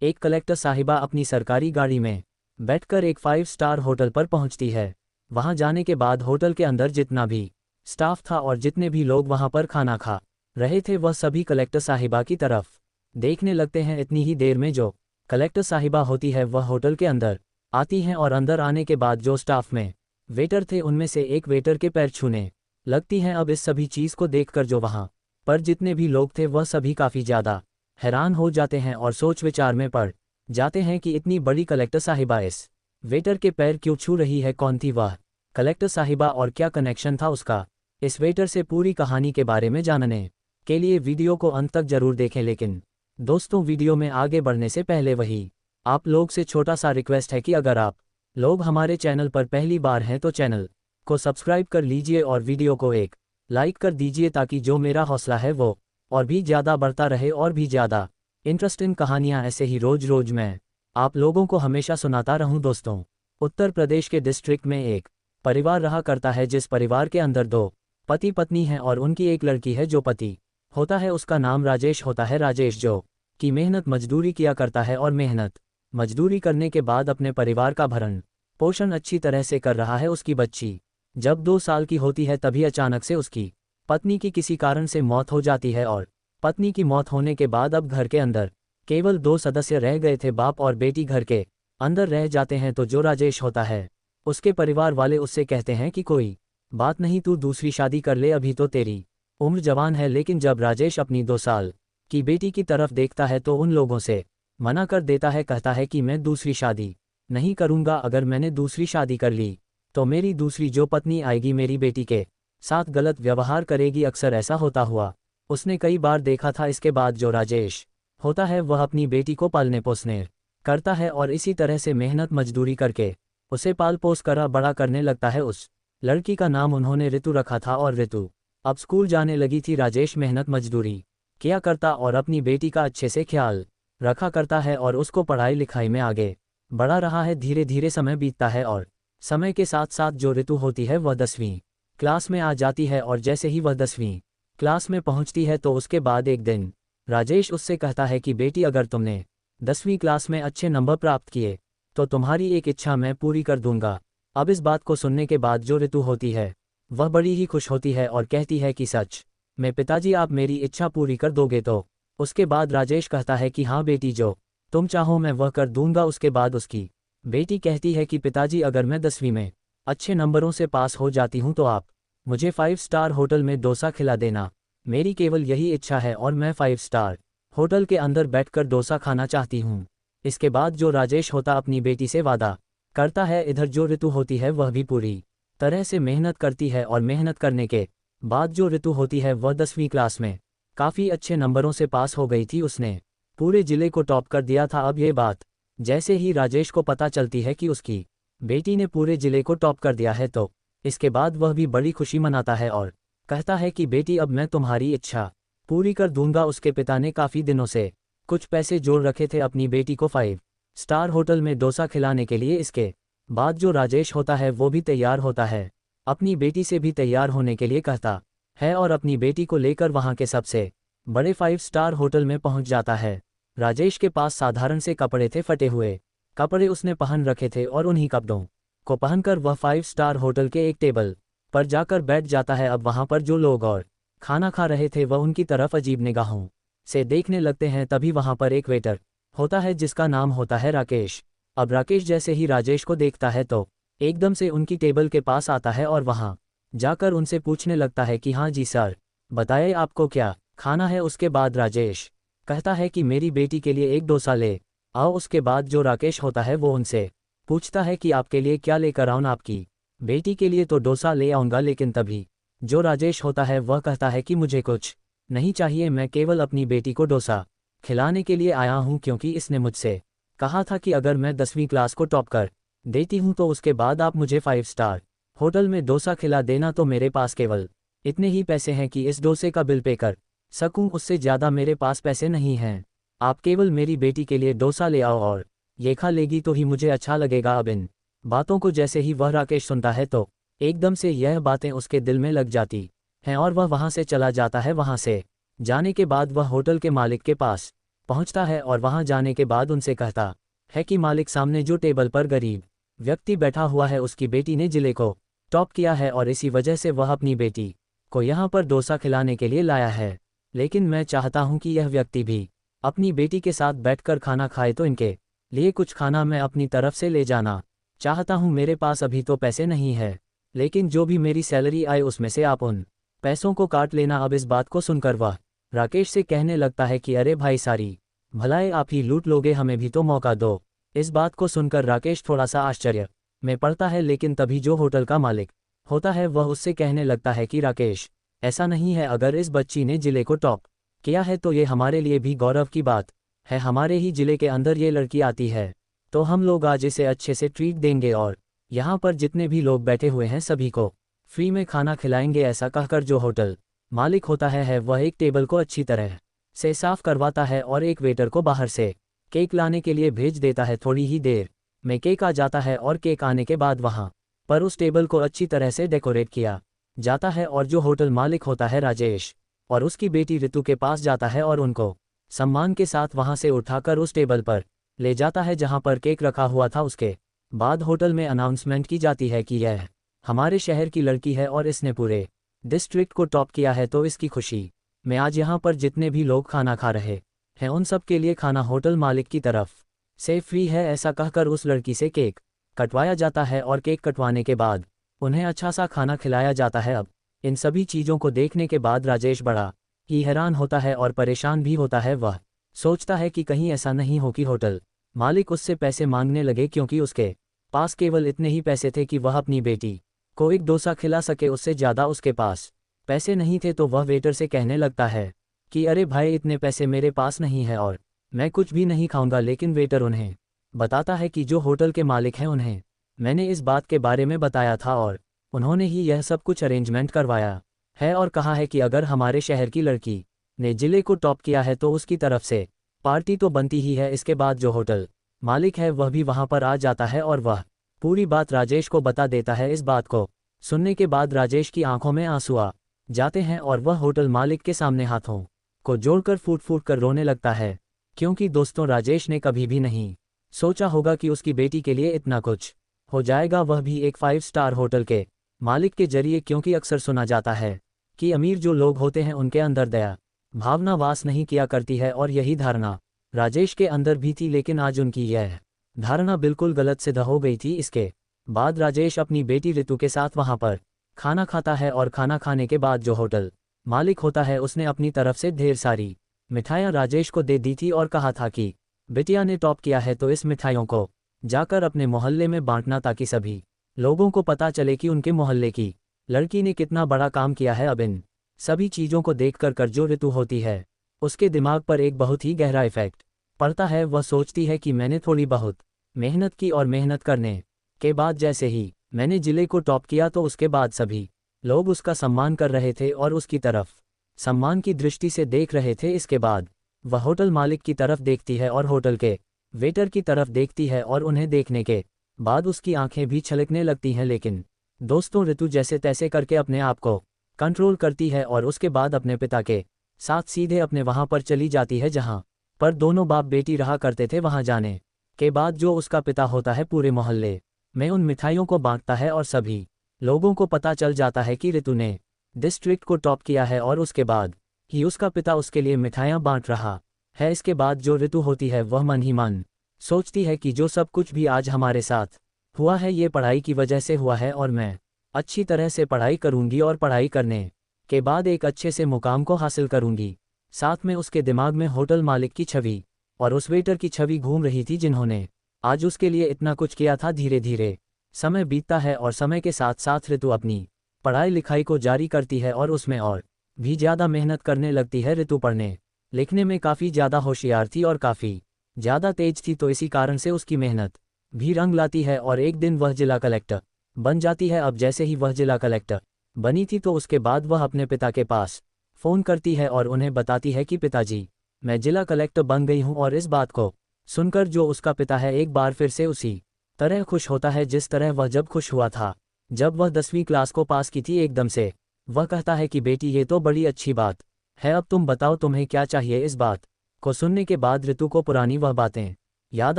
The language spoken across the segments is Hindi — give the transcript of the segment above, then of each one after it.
एक कलेक्टर साहिबा अपनी सरकारी गाड़ी में बैठकर एक 5 स्टार होटल पर पहुंचती है। वहां जाने के बाद होटल के अंदर जितना भी स्टाफ था और जितने भी लोग वहां पर खाना खा रहे थे वह सभी कलेक्टर साहिबा की तरफ देखने लगते हैं। इतनी ही देर में जो कलेक्टर साहिबा होती है वह होटल के अंदर आती हैं और अंदर आने के बाद जो स्टाफ में वेटर थे उनमें से एक वेटर के पैर छूने लगती हैं। अब इस सभी चीज़ को देखकर जो वहां पर जितने भी लोग थे वह सभी काफ़ी ज़्यादा हैरान हो जाते हैं और सोच विचार में पड़ जाते हैं कि इतनी बड़ी कलेक्टर साहिबा इस वेटर के पैर क्यों छू रही है, कौन थी वह कलेक्टर साहिबा और क्या कनेक्शन था उसका इस वेटर से। पूरी कहानी के बारे में जानने के लिए वीडियो को अंत तक जरूर देखें। लेकिन दोस्तों, वीडियो में आगे बढ़ने से पहले वही आप लोग से छोटा सा रिक्वेस्ट है कि अगर आप लोग हमारे चैनल पर पहली बार हैं तो चैनल को सब्सक्राइब कर लीजिए और वीडियो को एक लाइक कर दीजिए ताकि जो मेरा हौसला है वो और भी ज़्यादा बढ़ता रहे और भी ज़्यादा इंटरेस्टिंग कहानियाँ ऐसे ही रोज रोज मैं आप लोगों को हमेशा सुनाता रहूं। दोस्तों, उत्तर प्रदेश के डिस्ट्रिक्ट में एक परिवार रहा करता है जिस परिवार के अंदर 2 पति पत्नी हैं और उनकी एक लड़की है। जो पति होता है उसका नाम राजेश होता है। राजेश जो कि मेहनत मजदूरी किया करता है और मेहनत मजदूरी करने के बाद अपने परिवार का भरण पोषण अच्छी तरह से कर रहा है। उसकी बच्ची जब 2 साल की होती है तभी अचानक से उसकी पत्नी की किसी कारण से मौत हो जाती है और पत्नी की मौत होने के बाद अब घर के अंदर केवल 2 सदस्य रह गए थे, बाप और बेटी घर के अंदर रह जाते हैं। तो जो राजेश होता है उसके परिवार वाले उससे कहते हैं कि कोई बात नहीं, तू दूसरी शादी कर ले, अभी तो तेरी उम्र जवान है। लेकिन जब राजेश अपनी 2 साल की बेटी की तरफ देखता है तो उन लोगों से मना कर देता है। कहता है कि मैं दूसरी शादी नहीं करूंगा, अगर मैंने दूसरी शादी कर ली तो मेरी दूसरी जो पत्नी आएगी मेरी बेटी के साथ गलत व्यवहार करेगी। अक्सर ऐसा होता हुआ उसने कई बार देखा था। इसके बाद जो राजेश होता है वह अपनी बेटी को पालने पोसने करता है और इसी तरह से मेहनत मजदूरी करके उसे पाल पोस कर बड़ा करने लगता है। उस लड़की का नाम उन्होंने ऋतु रखा था और ऋतु अब स्कूल जाने लगी थी। राजेश मेहनत मजदूरी किया करता और अपनी बेटी का अच्छे से ख्याल रखा करता है और उसको पढ़ाई लिखाई में आगे बढ़ा रहा है। धीरे धीरे समय बीतता है और समय के साथ साथ जो ऋतु होती है वह 10वीं क्लास में आ जाती है और जैसे ही वह 10वीं क्लास में पहुंचती है तो उसके बाद एक दिन राजेश उससे कहता है कि बेटी, अगर तुमने 10वीं क्लास में अच्छे नंबर प्राप्त किए तो तुम्हारी एक इच्छा मैं पूरी कर दूंगा। अब इस बात को सुनने के बाद जो ऋतु होती है वह बड़ी ही खुश होती है और कहती है कि सच में पिताजी, आप मेरी इच्छा पूरी कर दोगे? तो उसके बाद राजेश कहता है कि हाँ बेटी, जो तुम चाहो मैं वह कर दूंगा। उसके बाद उसकी बेटी कहती है कि पिताजी, अगर मैं 10वीं में अच्छे नंबरों से पास हो जाती हूँ तो आप मुझे 5 स्टार होटल में डोसा खिला देना। मेरी केवल यही इच्छा है और मैं 5 स्टार होटल के अंदर बैठकर डोसा खाना चाहती हूँ। इसके बाद जो राजेश होता अपनी बेटी से वादा करता है। इधर जो ऋतु होती है वह भी पूरी तरह से मेहनत करती है और मेहनत करने के बाद जो ऋतु होती है वह 10वीं क्लास में काफ़ी अच्छे नंबरों से पास हो गई थी। उसने पूरे जिले को टॉप कर दिया था। अब ये बात जैसे ही राजेश को पता चलती है कि उसकी बेटी ने पूरे जिले को टॉप कर दिया है तो इसके बाद वह भी बड़ी खुशी मनाता है और कहता है कि बेटी, अब मैं तुम्हारी इच्छा पूरी कर दूंगा। उसके पिता ने काफ़ी दिनों से कुछ पैसे जोड़ रखे थे अपनी बेटी को 5 स्टार होटल में डोसा खिलाने के लिए। इसके बाद जो राजेश होता है वो भी तैयार होता है, अपनी बेटी से भी तैयार होने के लिए कहता है और अपनी बेटी को लेकर वहाँ के सबसे बड़े 5 स्टार होटल में पहुँच जाता है। राजेश के पास साधारण से कपड़े थे, फटे हुए कपड़े उसने पहन रखे थे और उन्हीं कपड़ों को पहनकर वह 5 स्टार होटल के एक टेबल पर जाकर बैठ जाता है। अब वहाँ पर जो लोग और खाना खा रहे थे वह उनकी तरफ अजीब निगाहों से देखने लगते हैं। तभी वहाँ पर एक वेटर होता है जिसका नाम होता है राकेश। अब राकेश जैसे ही राजेश को देखता है तो एकदम से उनकी टेबल के पास आता है और वहाँ जाकर उनसे पूछने लगता है कि हाँ जी सर, बताइए आपको क्या खाना है। उसके बाद राजेश कहता है कि मेरी बेटी के लिए एक डोसा ले आओ। उसके बाद जो राकेश होता है वो उनसे पूछता है कि आपके लिए क्या लेकर आऊँ? आपकी बेटी के लिए तो डोसा ले आऊँगा। लेकिन तभी जो राजेश होता है वह कहता है कि मुझे कुछ नहीं चाहिए, मैं केवल अपनी बेटी को डोसा खिलाने के लिए आया हूँ, क्योंकि इसने मुझसे कहा था कि अगर मैं 10वीं क्लास को टॉप कर देती हूँ तो उसके बाद आप मुझे 5 स्टार होटल में डोसा खिला देना। तो मेरे पास केवल इतने ही पैसे हैं कि इस डोसे का बिल पे कर सकूं, उससे ज़्यादा मेरे पास पैसे नहीं हैं। आप केवल मेरी बेटी के लिए डोसा ले आओ और ये खा लेगी तो ही मुझे अच्छा लगेगा। अब इन बातों को जैसे ही वह राकेश सुनता है तो एकदम से यह बातें उसके दिल में लग जाती हैं और वह वहाँ से चला जाता है। वहाँ से जाने के बाद वह होटल के मालिक के पास पहुंचता है और वहां जाने के बाद उनसे कहता है कि मालिक, सामने जो टेबल पर गरीब व्यक्ति बैठा हुआ है उसकी बेटी ने जिले को टॉप किया है और इसी वजह से वह अपनी बेटी को यहाँ पर डोसा खिलाने के लिए लाया है। लेकिन मैं चाहता हूँ कि यह व्यक्ति भी अपनी बेटी के साथ बैठकर खाना खाए, तो इनके लिए कुछ खाना मैं अपनी तरफ से ले जाना चाहता हूँ। मेरे पास अभी तो पैसे नहीं है, लेकिन जो भी मेरी सैलरी आए उसमें से आप उन पैसों को काट लेना। अब इस बात को सुनकर वह राकेश से कहने लगता है कि अरे भाई, सारी भलाई आप ही लूट लोगे, हमें भी तो मौका दो। इस बात को सुनकर राकेश थोड़ा सा आश्चर्य में पड़ता है, लेकिन तभी जो होटल का मालिक होता है वह उससे कहने लगता है कि राकेश, ऐसा नहीं है, अगर इस बच्ची ने जिले को टॉप किया है तो ये हमारे लिए भी गौरव की बात है। हमारे ही जिले के अंदर ये लड़की आती है तो हम लोग आज इसे अच्छे से ट्रीट देंगे और यहाँ पर जितने भी लोग बैठे हुए हैं सभी को फ्री में खाना खिलाएंगे। ऐसा कहकर जो होटल मालिक होता है वह एक टेबल को अच्छी तरह से साफ करवाता है और एक वेटर को बाहर से केक लाने के लिए भेज देता है। थोड़ी ही देर में केक आ जाता है और केक आने के बाद वहाँ पर उस टेबल को अच्छी तरह से डेकोरेट किया जाता है और जो होटल मालिक होता है राजेश और उसकी बेटी ऋतु के पास जाता है और उनको सम्मान के साथ वहाँ से उठाकर उस टेबल पर ले जाता है जहाँ पर केक रखा हुआ था। उसके बाद होटल में अनाउंसमेंट की जाती है कि यह हमारे शहर की लड़की है और इसने पूरे डिस्ट्रिक्ट को टॉप किया है, तो इसकी खुशी में आज यहाँ पर जितने भी लोग खाना खा रहे हैं उन सब के लिए खाना होटल मालिक की तरफ से फ्री है। ऐसा कहकर उस लड़की से केक कटवाया जाता है और केक कटवाने के बाद उन्हें अच्छा सा खाना खिलाया जाता है। अब इन सभी चीज़ों को देखने के बाद राजेश बड़ा ही हैरान होता है और परेशान भी होता है। वह सोचता है कि कहीं ऐसा नहीं हो कि होटल मालिक उससे पैसे मांगने लगे, क्योंकि उसके पास केवल इतने ही पैसे थे कि वह अपनी बेटी को एक डोसा खिला सके, उससे ज़्यादा उसके पास पैसे नहीं थे। तो वह वेटर से कहने लगता है कि अरे भाई, इतने पैसे मेरे पास नहीं है और मैं कुछ भी नहीं खाऊंगा। लेकिन वेटर उन्हें बताता है कि जो होटल के मालिक हैं उन्हें मैंने इस बात के बारे में बताया था और उन्होंने ही यह सब कुछ अरेंजमेंट करवाया है और कहा है कि अगर हमारे शहर की लड़की ने जिले को टॉप किया है तो उसकी तरफ से पार्टी तो बनती ही है। इसके बाद जो होटल मालिक है वह भी वहां पर आ जाता है और वह पूरी बात राजेश को बता देता है। इस बात को सुनने के बाद राजेश की आंखों में आंसू आ जाते हैं और वह होटल मालिक के सामने हाथों को जोड़कर फूट फूट कर रोने लगता है, क्योंकि दोस्तों राजेश ने कभी भी नहीं सोचा होगा कि उसकी बेटी के लिए इतना कुछ हो जाएगा, वह भी एक 5 स्टार होटल के मालिक के जरिए। क्योंकि अक्सर सुना जाता है कि अमीर जो लोग होते हैं उनके अंदर दया भावना वास नहीं किया करती है, और यही धारणा राजेश के अंदर भी थी। लेकिन आज उनकी यह धारणा बिल्कुल गलत सिद्ध हो गई थी। इसके बाद राजेश अपनी बेटी ऋतु के साथ वहां पर खाना खाता है और खाना खाने के बाद जो होटल मालिक होता है उसने अपनी तरफ से ढेर सारी मिठाइयाँ राजेश को दे दी थी और कहा था कि बिटिया ने टॉप किया है तो इस मिठाइयों को जाकर अपने मोहल्ले में बांटना, ताकि सभी लोगों को पता चले कि उनके मोहल्ले की लड़की ने कितना बड़ा काम किया है। अब इन सभी चीज़ों को देखकर जो ऋतु होती है उसके दिमाग पर एक बहुत ही गहरा इफेक्ट पड़ता है। वह सोचती है कि मैंने थोड़ी बहुत मेहनत की और मेहनत करने के बाद जैसे ही मैंने जिले को टॉप किया तो उसके बाद सभी लोग उसका सम्मान कर रहे थे और उसकी तरफ सम्मान की दृष्टि से देख रहे थे। इसके बाद वह होटल मालिक की तरफ देखती है और होटल के वेटर की तरफ देखती है और उन्हें देखने के बाद उसकी आंखें भी छलकने लगती हैं। लेकिन दोस्तों ऋतु जैसे तैसे करके अपने आप को कंट्रोल करती है और उसके बाद अपने पिता के साथ सीधे अपने वहां पर चली जाती है जहां पर दोनों बाप बेटी रहा करते थे। वहां जाने के बाद जो उसका पिता होता है पूरे मोहल्ले में उन मिठाइयों को बांटता है और सभी लोगों को पता चल जाता है कि ऋतु ने डिस्ट्रिक्ट को टॉप किया है और उसके बाद ही उसका पिता उसके लिए मिठाइयाँ बांट रहा है। इसके बाद जो ऋतु होती है वह मन ही मन सोचती है कि जो सब कुछ भी आज हमारे साथ हुआ है ये पढ़ाई की वजह से हुआ है और मैं अच्छी तरह से पढ़ाई करूंगी और पढ़ाई करने के बाद एक अच्छे से मुकाम को हासिल करूंगी। साथ में उसके दिमाग में होटल मालिक की छवि और उस वेटर की छवि घूम रही थी जिन्होंने आज उसके लिए इतना कुछ किया था। धीरे धीरे समय बीतता है और समय के साथ साथ ऋतु अपनी पढ़ाई लिखाई को जारी करती है और उसमें और भी ज़्यादा मेहनत करने लगती है। ऋतु पढ़ने लिखने में काफ़ी ज़्यादा होशियार थी और काफ़ी ज़्यादा तेज थी, तो इसी कारण से उसकी मेहनत भी रंग लाती है और एक दिन वह जिला कलेक्टर बन जाती है। अब जैसे ही वह जिला कलेक्टर बनी थी तो उसके बाद वह अपने पिता के पास फ़ोन करती है और उन्हें बताती है कि पिताजी, मैं जिला कलेक्टर बन गई हूँ। और इस बात को सुनकर जो उसका पिता है एक बार फिर से उसी तरह खुश होता है जिस तरह वह जब खुश हुआ था जब वह 10वीं क्लास को पास की थी। एकदम से वह कहता है कि बेटी ये तो बड़ी अच्छी बात है, अब तुम बताओ तुम्हें क्या चाहिए। इस बात को सुनने के बाद ऋतु को पुरानी वह बातें याद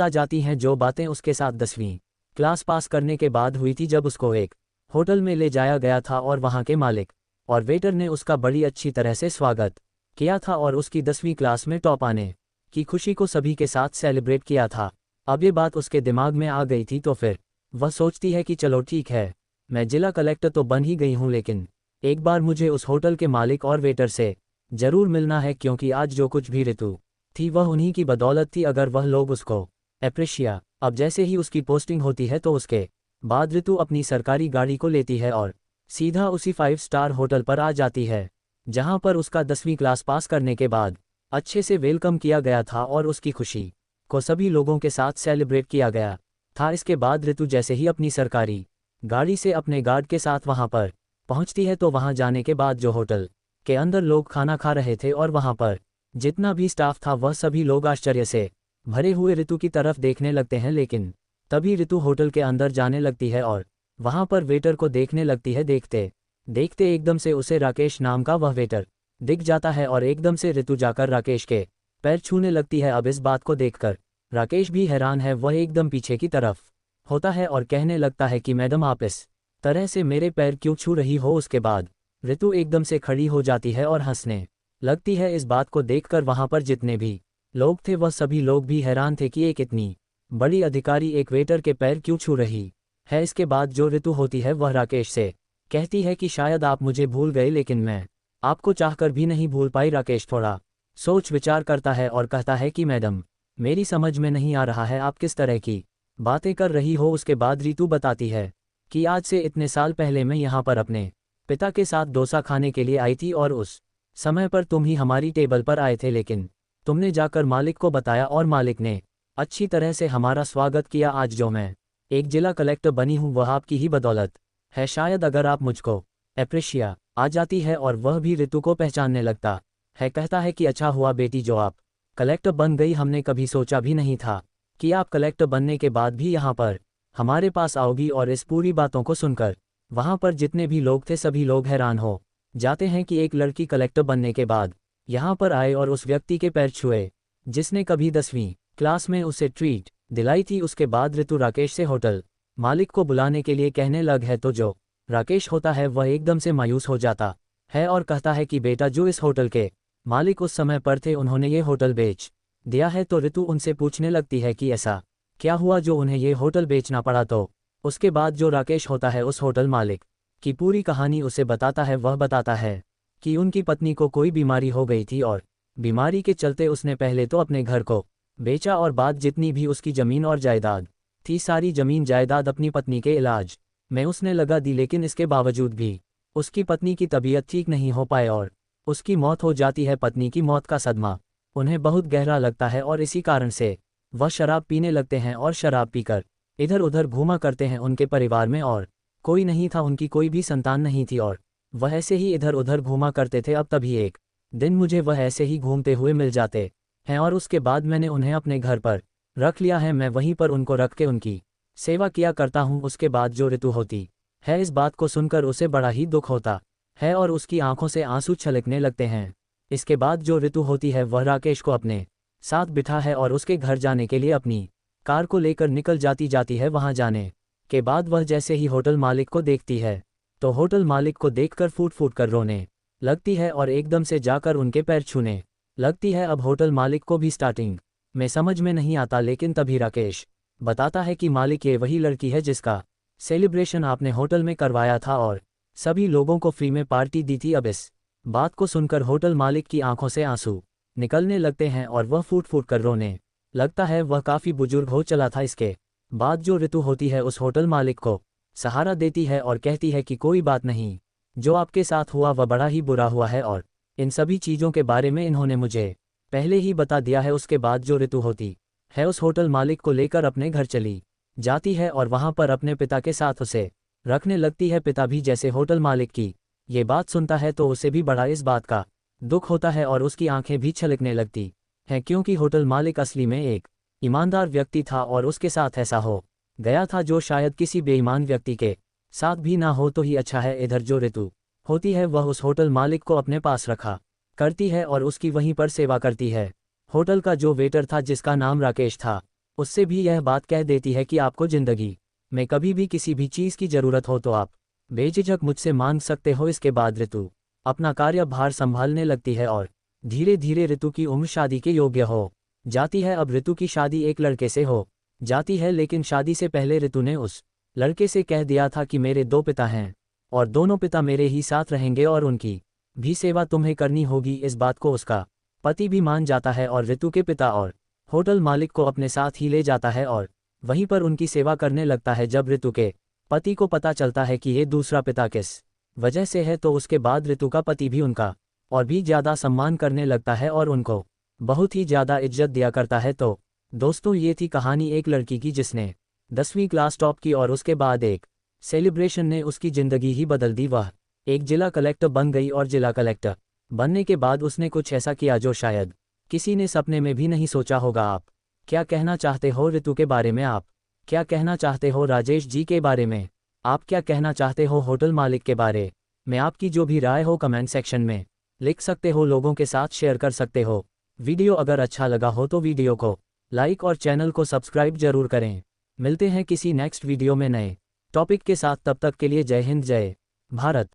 आ जाती हैं जो बातें उसके साथ 10वीं क्लास पास करने के बाद हुई थी, जब उसको एक होटल में ले जाया गया था और वहाँ के मालिक और वेटर ने उसका बड़ी अच्छी तरह से स्वागत किया था और उसकी 10वीं क्लास में टॉप आने की खुशी को सभी के साथ सेलिब्रेट किया था। अब ये बात उसके दिमाग में आ गई थी तो फिर वह सोचती है कि चलो ठीक है, मैं जिला कलेक्टर तो बन ही गई हूँ, लेकिन एक बार मुझे उस होटल के मालिक और वेटर से जरूर मिलना है, क्योंकि आज जो कुछ भी ऋतु थी वह उन्हीं की बदौलत थी। अगर वह लोग उसको अप्रिशिया। अब जैसे ही उसकी पोस्टिंग होती है तो उसके बाद ऋतु अपनी सरकारी गाड़ी को लेती है और सीधा उसी 5 स्टार होटल पर आ जाती है जहां पर उसका 10वीं क्लास पास करने के बाद अच्छे से वेलकम किया गया था और उसकी खुशी को सभी लोगों के साथ सेलिब्रेट किया गया था। इसके बाद ऋतु जैसे ही अपनी सरकारी गाड़ी से अपने गार्ड के साथ वहां पर पहुंचती है तो वहां जाने के बाद जो होटल के अंदर लोग खाना खा रहे थे और वहां पर जितना भी स्टाफ था वह सभी लोग आश्चर्य से भरे हुए ऋतु की तरफ देखने लगते हैं। लेकिन तभी ऋतु होटल के अंदर जाने लगती है और वहां पर वेटर को देखने लगती है। देखते देखते एकदम से उसे राकेश नाम का वह वेटर दिख जाता है और एकदम से ऋतु जाकर राकेश के पैर छूने लगती है। अब इस बात को देखकर राकेश भी हैरान है, वह एकदम पीछे की तरफ होता है और कहने लगता है कि मैडम आप इस तरह से मेरे पैर क्यों छू रही हो। उसके बाद ऋतु एकदम से खड़ी हो जाती है और हंसने लगती है। इस बात को देखकर वहां पर जितने भी लोग थे वह सभी लोग भी हैरान थे कि एक इतनी बड़ी अधिकारी एक वेटर के पैर क्यों छू रही है। इसके बाद जो ऋतु होती है वह राकेश से कहती है कि शायद आप मुझे भूल गए, लेकिन मैं आपको चाहकर भी नहीं भूल पाई। राकेश थोड़ा सोच विचार करता है और कहता है कि मैडम मेरी समझ में नहीं आ रहा है आप किस तरह की बातें कर रही हो। उसके बाद ऋतु बताती है कि आज से इतने साल पहले मैं यहाँ पर अपने पिता के साथ डोसा खाने के लिए आई थी और उस समय पर तुम ही हमारी टेबल पर आए थे, लेकिन तुमने जाकर मालिक को बताया और मालिक ने अच्छी तरह से हमारा स्वागत किया। आज जो मैं एक जिला कलेक्टर बनी हूँ वह आपकी ही बदौलत है। शायद अगर आप मुझको अप्रिशिया आ जाती है और वह भी ऋतु को पहचानने लगता है। कहता है कि अच्छा हुआ बेटी जो आप कलेक्टर बन गई, हमने कभी सोचा भी नहीं था कि आप कलेक्टर बनने के बाद भी यहाँ पर हमारे पास आओगी। और इस पूरी बातों को सुनकर वहाँ पर जितने भी लोग थे सभी लोग हैरान हो जाते हैं कि एक लड़की कलेक्टर बनने के बाद यहाँ पर आए और उस व्यक्ति के पैर छुए जिसने कभी 10वीं क्लास में उसे ट्रीट दिलाई थी। उसके बाद ऋतु राकेश से होटल मालिक को बुलाने के लिए कहने लग है तो जो राकेश होता है वह एकदम से मायूस हो जाता है और कहता है कि बेटा जो इस होटल के मालिक उस समय पर थे उन्होंने ये होटल बेच दिया है। तो ऋतु उनसे पूछने लगती है कि ऐसा क्या हुआ जो उन्हें ये होटल बेचना पड़ा। तो उसके बाद जो राकेश होता है उस होटल मालिक की पूरी कहानी उसे बताता है। वह बताता है कि उनकी पत्नी को कोई बीमारी हो गई थी और बीमारी के चलते उसने पहले तो अपने घर को बेचा और बाद जितनी भी उसकी ज़मीन और जायदाद थी सारी ज़मीन जायदाद अपनी पत्नी के इलाज में उसने लगा दी। लेकिन इसके बावजूद भी उसकी पत्नी की तबीयत ठीक नहीं हो पाए और उसकी मौत हो जाती है। पत्नी की मौत का सदमा उन्हें बहुत गहरा लगता है और इसी कारण से वह शराब पीने लगते हैं और शराब पीकर इधर उधर घूमा करते हैं। उनके परिवार में और कोई नहीं था, उनकी कोई भी संतान नहीं थी और वह ऐसे ही इधर उधर घूमा करते थे। अब तभी एक दिन मुझे वह ऐसे ही घूमते हुए मिल जाते हैं और उसके बाद मैंने उन्हें अपने घर पर रख लिया है। मैं वहीं पर उनको रख के उनकी सेवा किया करता हूँ। उसके बाद जो ऋतु होती है इस बात को सुनकर उसे बड़ा ही दुख होता है और उसकी आंखों से आंसू छलकने लगते हैं। इसके बाद जो ऋतु होती है वह राकेश को अपने साथ बिठा है और उसके घर जाने के लिए अपनी कार को लेकर निकल जाती है। वहां जाने के बाद वह जैसे ही होटल मालिक को देखती है तो होटल मालिक को देखकर फूट फूट कर रोने लगती है और एकदम से जाकर उनके पैर छूने लगती है। अब होटल मालिक को भी स्टार्टिंग में समझ में नहीं आता, लेकिन तभी राकेश बताता है कि मालिक ये वही लड़की है जिसका सेलिब्रेशन आपने होटल में करवाया था और सभी लोगों को फ्री में पार्टी दी थी। अब इस बात को सुनकर होटल मालिक की आंखों से आंसू निकलने लगते हैं और वह फूट फूट कर रोने लगता है। वह काफ़ी बुजुर्ग हो चला था। इसके बाद जो ऋतु होती है उस होटल मालिक को सहारा देती है और कहती है कि कोई बात नहीं, जो आपके साथ हुआ वह बड़ा ही बुरा हुआ है और इन सभी चीज़ों के बारे में इन्होंने मुझे पहले ही बता दिया है। उसके बाद जो ऋतु होती है उस होटल मालिक को लेकर अपने घर चली जाती है और वहां पर अपने पिता के साथ उसे रखने लगती है। पिता भी जैसे होटल मालिक की ये बात सुनता है तो उसे भी बड़ा इस बात का दुख होता है और उसकी आंखें भी छलकने लगती हैं, क्योंकि होटल मालिक असली में एक ईमानदार व्यक्ति था और उसके साथ ऐसा हो गया था जो शायद किसी बेईमान व्यक्ति के साथ भी ना हो तो ही अच्छा है। इधर जो ऋतु होती है वह उस होटल मालिक को अपने पास रखा करती है और उसकी वहीं पर सेवा करती है। होटल का जो वेटर था जिसका नाम राकेश था, उससे भी यह बात कह देती है कि आपको जिंदगी में कभी भी किसी भी चीज़ की ज़रूरत हो तो आप बेझिझक मुझसे मांग सकते हो। इसके बाद ऋतु अपना कार्यभार संभालने लगती है और धीरे धीरे ऋतु की उम्र शादी के योग्य हो जाती है। अब ऋतु की शादी एक लड़के से हो जाती है, लेकिन शादी से पहले ऋतु ने उस लड़के से कह दिया था कि मेरे 2 पिता हैं और दोनों पिता मेरे ही साथ रहेंगे और उनकी भी सेवा तुम्हें करनी होगी। इस बात को उसका पति भी मान जाता है और ऋतु के पिता और होटल मालिक को अपने साथ ही ले जाता है और वहीं पर उनकी सेवा करने लगता है। जब ऋतु के पति को पता चलता है कि ये दूसरा पिता किस वजह से है, तो उसके बाद ऋतु का पति भी उनका और भी ज़्यादा सम्मान करने लगता है और उनको बहुत ही ज़्यादा इज्जत दिया करता है। तो दोस्तों, ये थी कहानी एक लड़की की जिसने 10वीं क्लास टॉप की और उसके बाद एक सेलिब्रेशन ने उसकी ज़िंदगी ही बदल दी। वह एक जिला कलेक्टर बन गई और जिला कलेक्टर बनने के बाद उसने कुछ ऐसा किया जो शायद किसी ने सपने में भी नहीं सोचा होगा। आप क्या कहना चाहते हो ऋतु के बारे में? आप क्या कहना चाहते हो राजेश जी के बारे में? आप क्या कहना चाहते हो होटल मालिक के बारे में? आपकी जो भी राय हो कमेंट सेक्शन में लिख सकते हो, लोगों के साथ शेयर कर सकते हो। वीडियो अगर अच्छा लगा हो तो वीडियो को लाइक और चैनल को सब्सक्राइब जरूर करें। मिलते हैं किसी नेक्स्ट वीडियो में नए टॉपिक के साथ, तब तक के लिए जय हिंद जय भारत।